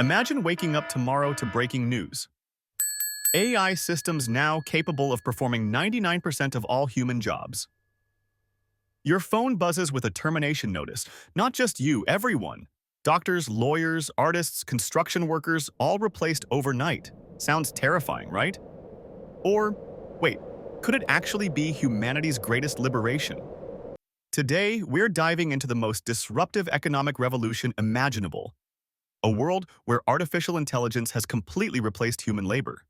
Imagine waking up tomorrow to breaking news. AI systems now capable of performing 99% of all human jobs. Your phone buzzes with a termination notice. Not just you, everyone. Doctors, lawyers, artists, construction workers, all replaced overnight. Sounds terrifying, right? Or, wait, could it actually be humanity's greatest liberation? Today, we're diving into the most disruptive economic revolution imaginable. A world where artificial intelligence has completely replaced human labor.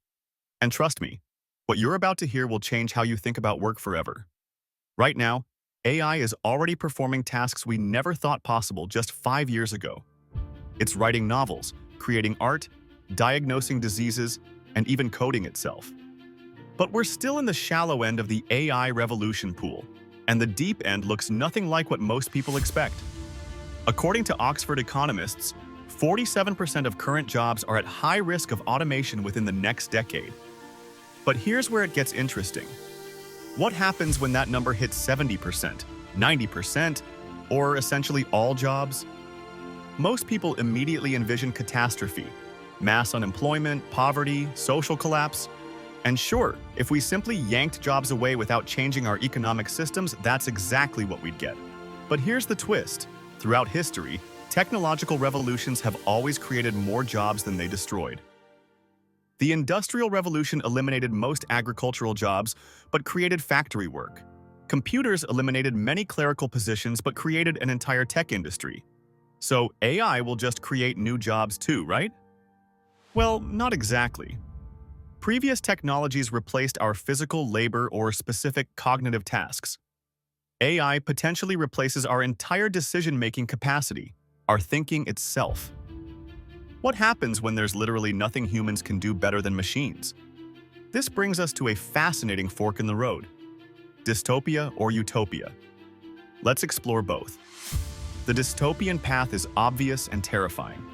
And trust me, what you're about to hear will change how you think about work forever. Right now, AI is already performing tasks we never thought possible just 5 years ago. It's writing novels, creating art, diagnosing diseases, and even coding itself. But we're still in the shallow end of the AI revolution pool, and the deep end looks nothing like what most people expect. According to Oxford economists, 47% of current jobs are at high risk of automation within the next decade. But here's where it gets interesting. What happens when that number hits 70%, 90%, or essentially all jobs? Most people immediately envision catastrophe, mass unemployment, poverty, social collapse. And sure, if we simply yanked jobs away without changing our economic systems, that's exactly what we'd get. But here's the twist. Throughout history, technological revolutions have always created more jobs than they destroyed. The Industrial Revolution eliminated most agricultural jobs, but created factory work. Computers eliminated many clerical positions, but created an entire tech industry. So AI will just create new jobs too, right? Well, not exactly. Previous technologies replaced our physical labor or specific cognitive tasks. AI potentially replaces our entire decision-making capacity, our thinking itself. What happens when there's literally nothing humans can do better than machines? This brings us to a fascinating fork in the road: dystopia or utopia. Let's explore both. The dystopian path is obvious and terrifying.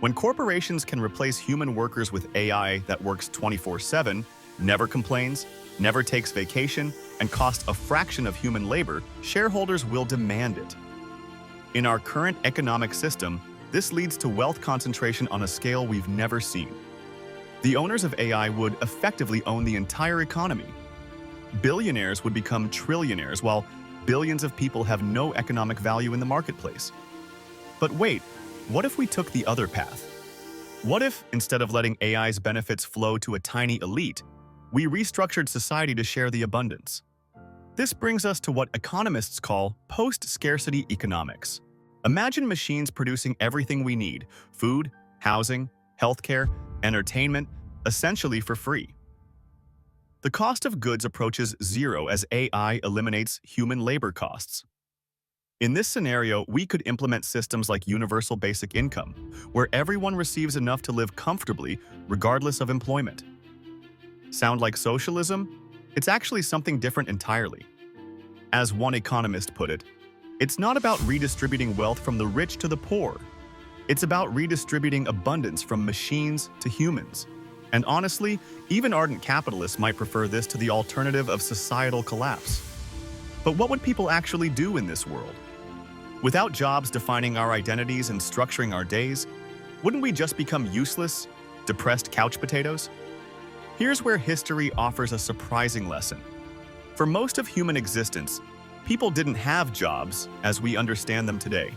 When corporations can replace human workers with AI that works 24/7, never complains, never takes vacation, and costs a fraction of human labor, shareholders will demand it. In our current economic system, this leads to wealth concentration on a scale we've never seen. The owners of AI would effectively own the entire economy. Billionaires would become trillionaires, while billions of people have no economic value in the marketplace. But wait, what if we took the other path? What if, instead of letting AI's benefits flow to a tiny elite, we restructured society to share the abundance? This brings us to what economists call post-scarcity economics. Imagine machines producing everything we need: food, housing, healthcare, entertainment, essentially for free. The cost of goods approaches zero as AI eliminates human labor costs. In this scenario, we could implement systems like universal basic income, where everyone receives enough to live comfortably regardless of employment. Sound like socialism? It's actually something different entirely. As one economist put it, it's not about redistributing wealth from the rich to the poor. It's about redistributing abundance from machines to humans. And honestly, even ardent capitalists might prefer this to the alternative of societal collapse. But what would people actually do in this world? Without jobs defining our identities and structuring our days, wouldn't we just become useless, depressed couch potatoes? Here's where history offers a surprising lesson. For most of human existence, people didn't have jobs as we understand them today.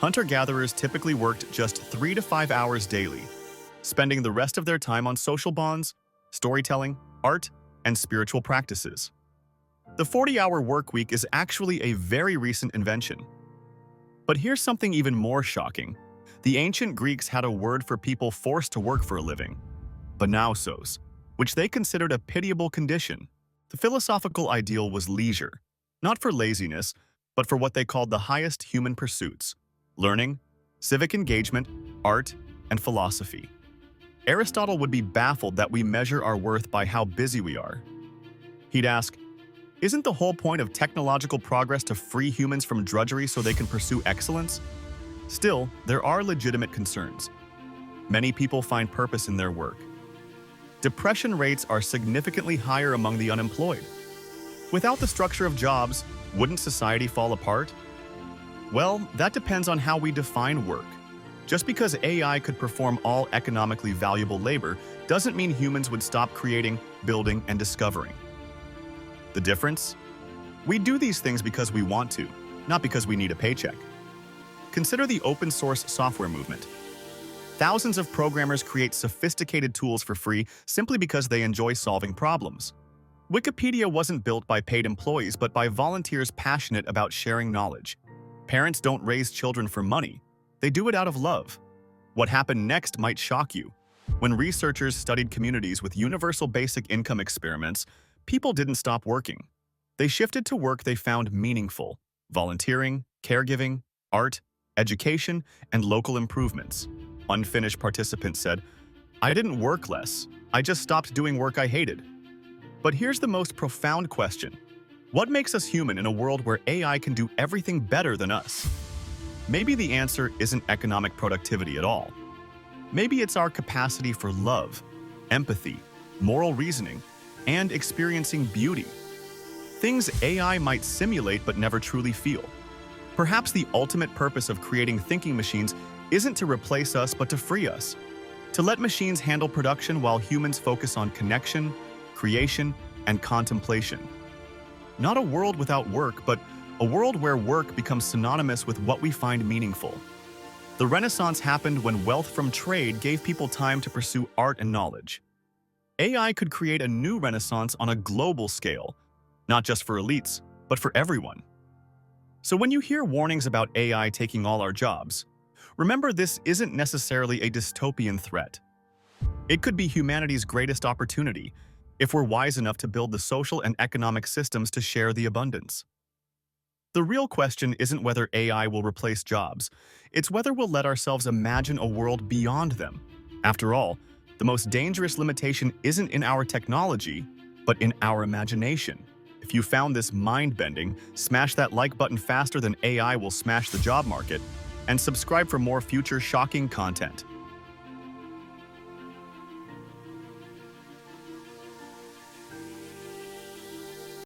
Hunter-gatherers typically worked just 3 to 5 hours daily, spending the rest of their time on social bonds, storytelling, art, and spiritual practices. The 40-hour work week is actually a very recent invention. But here's something even more shocking. The ancient Greeks had a word for people forced to work for a living: banausos, which they considered a pitiable condition. The philosophical ideal was leisure, not for laziness, but for what they called the highest human pursuits: learning, civic engagement, art, and philosophy. Aristotle would be baffled that we measure our worth by how busy we are. He'd ask, isn't the whole point of technological progress to free humans from drudgery so they can pursue excellence? Still, there are legitimate concerns. Many people find purpose in their work. Depression rates are significantly higher among the unemployed. Without the structure of jobs, wouldn't society fall apart? Well, that depends on how we define work. Just because AI could perform all economically valuable labor doesn't mean humans would stop creating, building, and discovering. The difference? We do these things because we want to, not because we need a paycheck. Consider the open source software movement. Thousands of programmers create sophisticated tools for free simply because they enjoy solving problems. Wikipedia wasn't built by paid employees but by volunteers passionate about sharing knowledge. Parents don't raise children for money. They do it out of love. What happened next might shock you. When researchers studied communities with universal basic income experiments, people didn't stop working. They shifted to work they found meaningful: volunteering, caregiving, art, education, and local improvements. Unfinished participants said, "I didn't work less. I just stopped doing work I hated." But here's the most profound question. What makes us human in a world where AI can do everything better than us? Maybe the answer isn't economic productivity at all. Maybe it's our capacity for love, empathy, moral reasoning, and experiencing beauty. Things AI might simulate but never truly feel. Perhaps the ultimate purpose of creating thinking machines isn't to replace us but to free us. To let machines handle production while humans focus on connection, creation, and contemplation. Not a world without work, but a world where work becomes synonymous with what we find meaningful. The Renaissance happened when wealth from trade gave people time to pursue art and knowledge. AI could create a new renaissance on a global scale, not just for elites, but for everyone. So when you hear warnings about AI taking all our jobs, remember this isn't necessarily a dystopian threat. It could be humanity's greatest opportunity, if we're wise enough to build the social and economic systems to share the abundance. The real question isn't whether AI will replace jobs, it's whether we'll let ourselves imagine a world beyond them. After all, the most dangerous limitation isn't in our technology, but in our imagination. If you found this mind-bending, smash that like button faster than AI will smash the job market, and subscribe for more future shocking content.